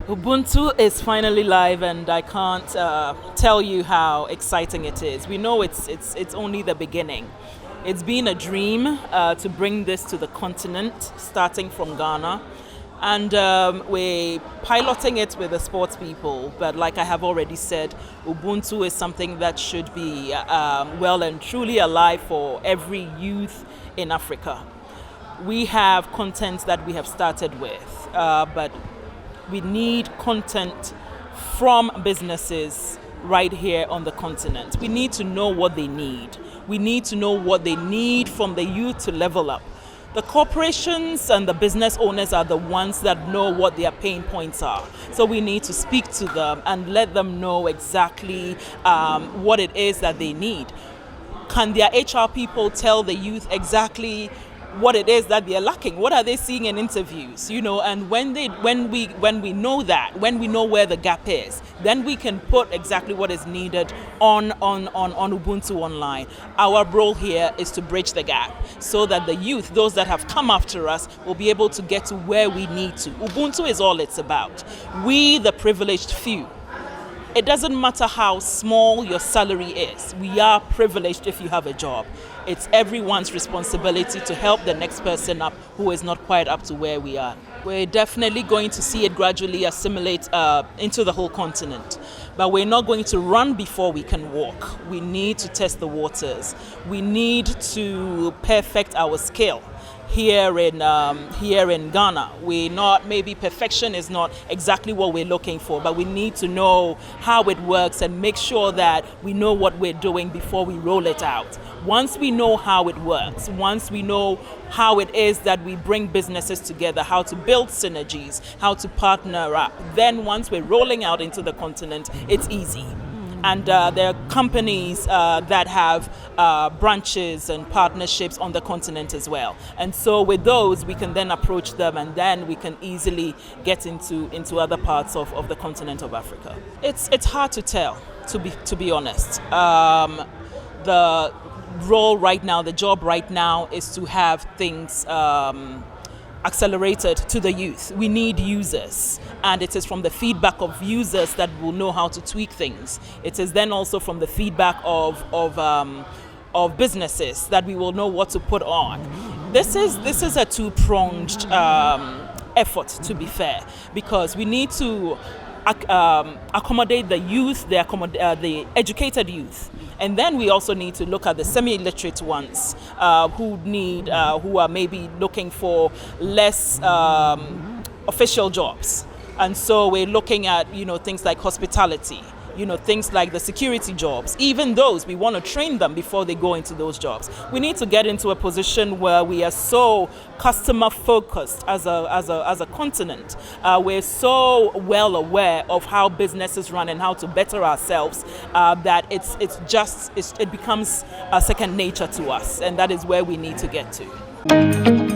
Ubuntu is finally live, and I can't tell you how exciting it is. We know it's only the beginning. It's been a dream to bring this to the continent, starting from Ghana. And we're piloting it with the sports people. But like I have already said, Ubuntu is something that should be well and truly alive for every youth in Africa. We have content that we have started with, but we need content from businesses right here on the continent. We need to know what they need. We need to know what they need from the youth to level up. The corporations and the business owners are the ones that know what their pain points are. So we need to speak to them and let them know exactly what it is that they need. Can their HR people tell the youth exactly what it is that they're lacking? What are they seeing in interviews? And when we know that, when we know where the gap is, then we can put exactly what is needed on Ubuntu Online. Our role here is to bridge the gap so that the youth, those that have come after us, will be able to get to where we need to. Ubuntu is all it's about. We, the privileged few. It doesn't matter how small your salary is. We are privileged if you have a job. It's everyone's responsibility to help the next person up who is not quite up to where we are. We're definitely going to see it gradually assimilate into the whole continent. But we're not going to run before we can walk. We need to test the waters. We need to perfect our skill. Here in Ghana, maybe perfection is not exactly what we're looking for, but we need to know how it works and make sure that we know what we're doing before we roll it out. Once we know how it works, once we know how it is that we bring businesses together, how to build synergies, how to partner up, then once we're rolling out into the continent, it's easy. And there are companies that have branches and partnerships on the continent as well. And so with those, we can then approach them, and then we can easily get into other parts of the continent of Africa. It's hard to tell, to be honest. The role right now, the job right now, is to have things accelerated to the youth. We need users, and it is from the feedback of users that we'll know how to tweak things. It is then also from the feedback of businesses that we will know what to put on. This is a two-pronged effort, to be fair, because we need to accommodate the youth, the educated youth. And then we also need to look at the semi-illiterate ones who are maybe looking for less official jobs. And so we're looking at things like hospitality, things like the security jobs. Even those, we want to train them before they go into those jobs. We need to get into a position where we are so customer focused as a continent. We're so well aware of how businesses run and how to better ourselves that it becomes second nature to us, and that is where we need to get to.